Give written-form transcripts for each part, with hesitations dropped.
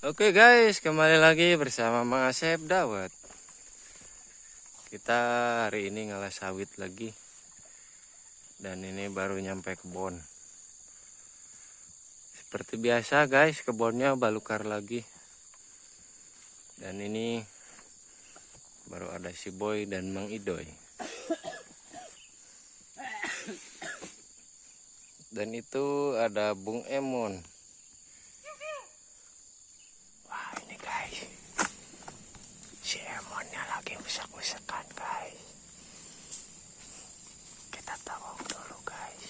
Oke guys, kembali lagi bersama Mang Asep Dawet. Kita hari ini ngalah sawit lagi. Dan ini baru nyampe kebon. Seperti biasa guys, kebonnya balukar lagi. Dan ini baru ada si Boy dan Mang Idoy. Dan itu ada Bung Emon. Wah ini guys, si Emonnya lagi usak-usakan guys. Kita tawang dulu guys.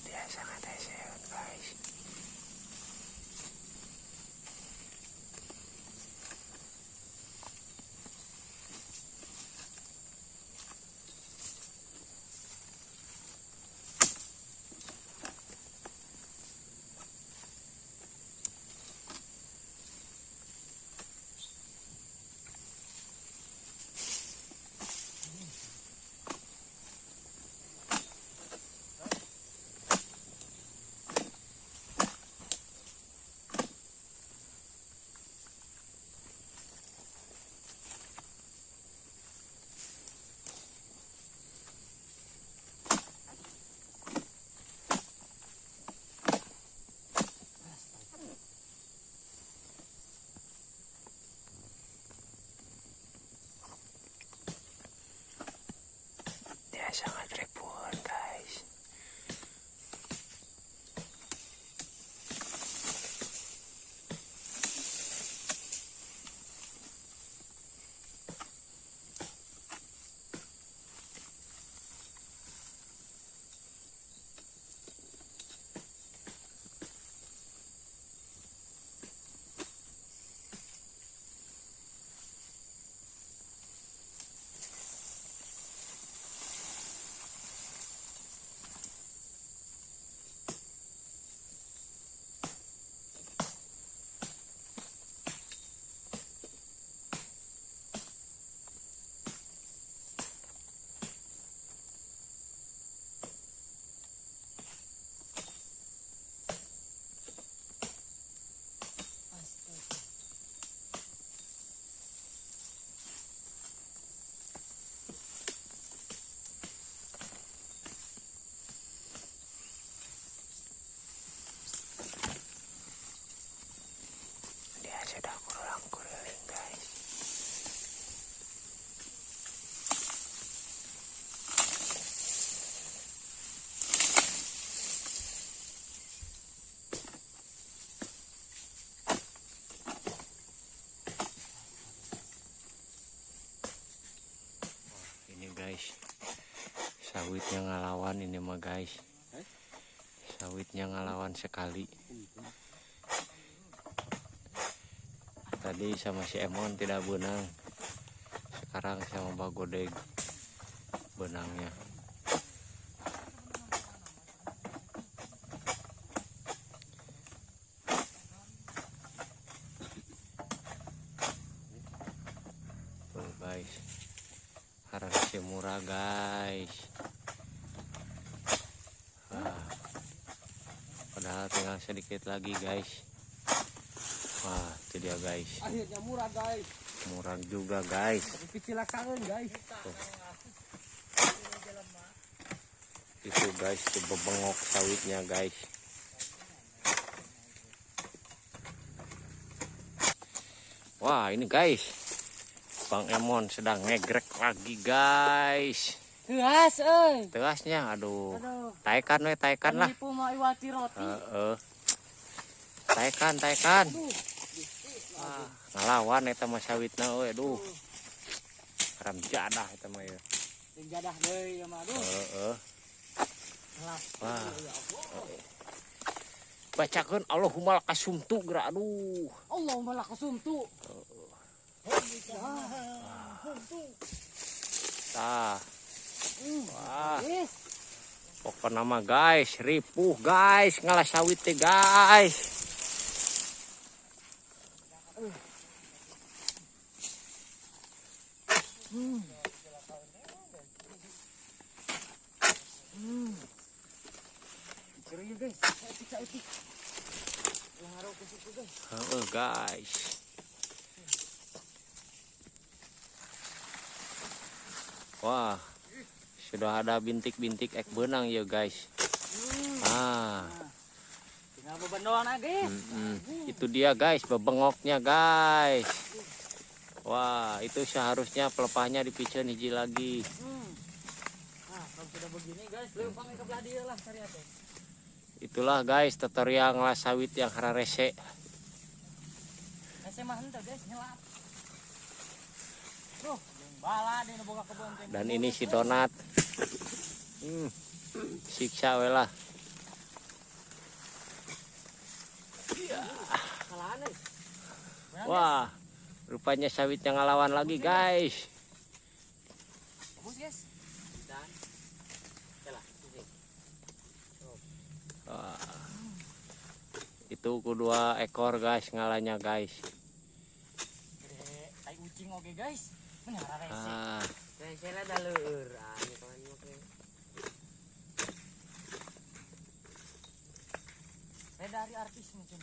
Dia sangat sehat guys. Dia sangat ribuan guys. Dia sudah kurulang-kuruling guys. Ini guys, sawitnya ngelawan ini mah guys. Sawitnya ngelawan sekali. Tadi sama si Emon tidak benang. Sekarang sama Bagodeg benangnya. Tuh guys, harga si murah guys. Padahal tinggal sedikit lagi guys. Wah itu dia guys. Akhirnya murah guys. Murah juga guys. Tapi kecelakaan guys. Tuh. Itu guys, itu bebengok sawitnya guys. Wah ini guys, Bang Emon sedang ngegrek lagi guys. Keras Tegasnya aduh. Taikan we, taikan lah. Penipu mau iwati roti. Taikan. Wah, ngelawan eta mah sawitna we, aduh. Haram jadah eta mah ya. Jadah deui ya mah aduh. Wah. Bacakeun Allahumma lakasumtu geura aduh. Allahumma lakasumtu. Tah. Wah. Pokoknya mah guys, ripuh guys, ngalah sawit teh guys. guys. Siksa utik. Yang ngaruh ke situ guys. Guys. Wah, sudah ada bintik-bintik ek benang ya guys. Tinggal beban doang nah guys. Itu dia guys, bebengoknya guys. Wah, itu seharusnya pelepahnya dipicen hiji lagi. Nah, kalau sudah begini guys, lempang ke belah dia lah cari apa. Itulah guys tutorial ngelas sawit yang hararese. Saya mah henteu guys nyelap. Tuh, bala di boga kebun teh. Dan ini si Donat. Siksa we lah. Salaan euy. Wah, rupanya sawitnya ngelawan lagi guys. Bagus guys. Dan celah. Wah. Itu kedua ekor guys ngalanya guys. Tai ucing oke guys. Bener rese. Saya lah dalur. Ini kawan oke. Saya dari artis mungkin.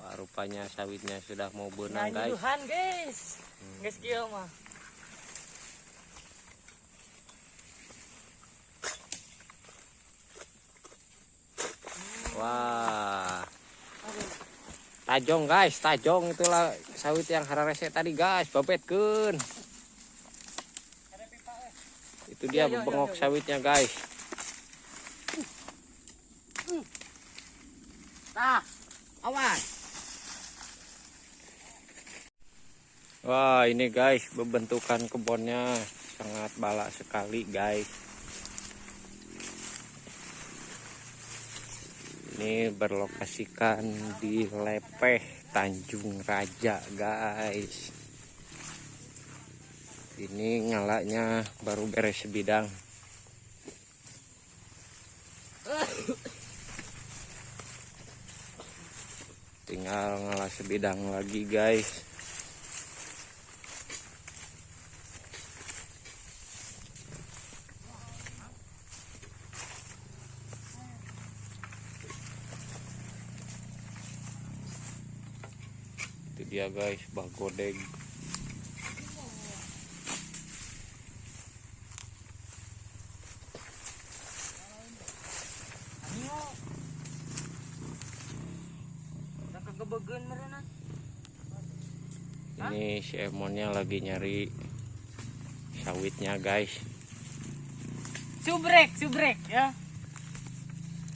Wah, rupanya sawitnya sudah mau benang guys. Nyuhan guys. Guys kieu mah. Wah. Tajong guys, tajong itulah sawit yang hararese tadi guys, babetkeun. Itu dia bebengok sawitnya guys. Nah, awas. Wah, ini guys bentukan kebunnya sangat balak sekali guys. Ini berlokasikan di Lepeh Tanjung Raja guys. Ini ngalaknya baru beres sebidang. Tinggal ngalah sebidang lagi guys. Itu dia guys, bagodeg. Kebegeun mereuna. Ini si Emonnya lagi nyari sawitnya guys. Subrek ya.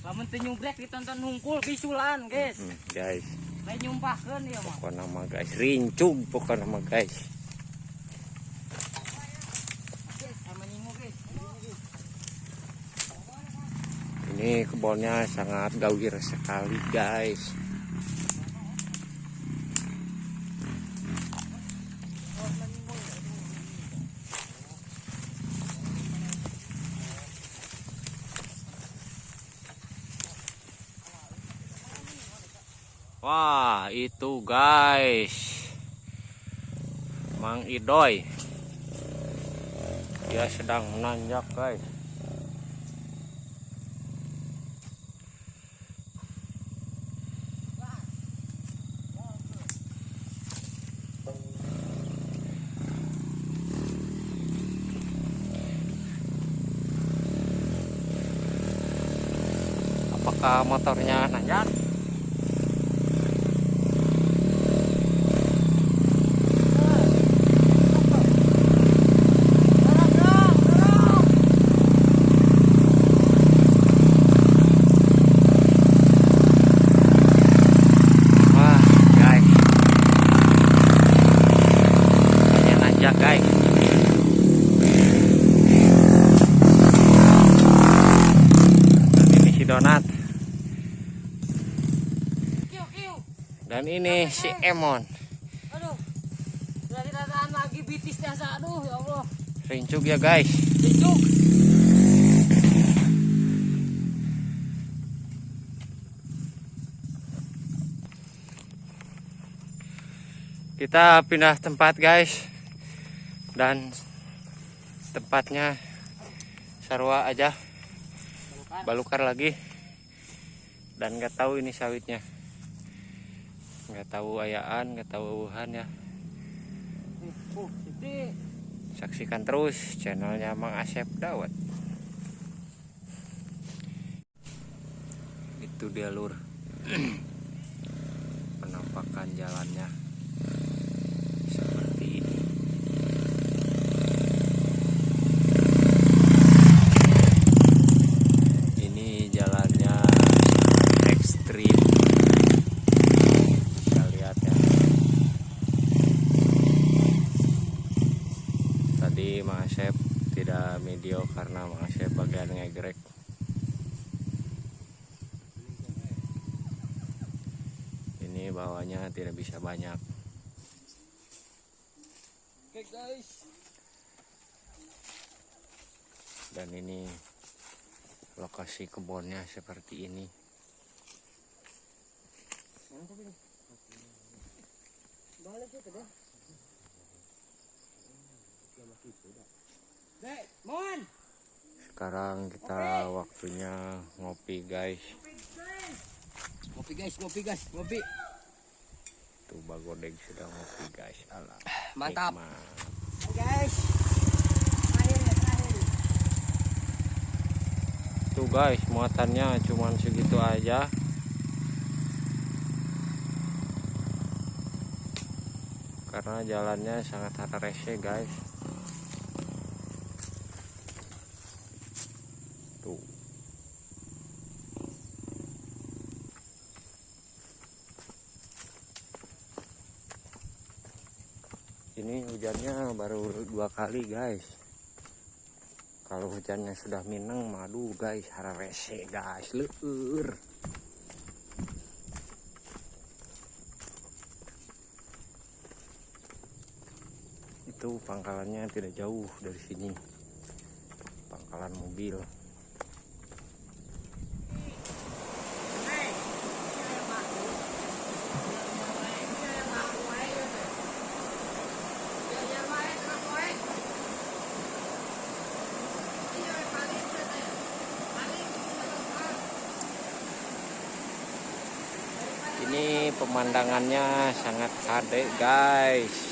Lamun teu nyubrek ditonton hungkul bisulan guys. Guys, Lain nyumpahkeun ieu mah. pokoknya nama guys, rincug pokoknya nama guys. Sama nyingu guys. Ini kebunnya sangat gawir sekali guys. Wah, itu guys, Mang Idoy, dia sedang menanjak guys. Apakah motornya nanjak? Guys, ini si Donat dan ini si Emon. Aduh, sudah dirataan lagi bitis jasa. Aduh ya Allah. Rincug ya guys. Rincug. Kita pindah tempat guys. Dan tempatnya sarua aja. balukar lagi. Dan nggak tahu ini sawitnya, nggak tahu ayaan, nggak tahu uhan ya. Saksikan terus channelnya Mang Asep Dawet. Itu dia lur penampakan jalannya seperti ini. Ini jalannya ekstrim, bisa lihat ya. Tadi Mang Asep tidak video karena Mang Asep bagian ngegrek. Ini bawahnya tidak bisa banyak. Oke guys. Dan ini lokasi kebunnya seperti ini. Sekarang kita waktunya ngopi guys. Ngopi guys. Tuh Bagodeg sudah ngopi guys. Alah, Mantap. nikmat. Guys. Tuh guys, muatannya cuman segitu aja. Karena jalannya sangat rese guys. Tuh. Ini hujannya baru 2 kali guys. Kalau hujannya sudah mineng, madu guys, rese guys, leur. Itu pangkalannya tidak jauh dari sini, pangkalan mobil. Ini pemandangannya sangat kade guys.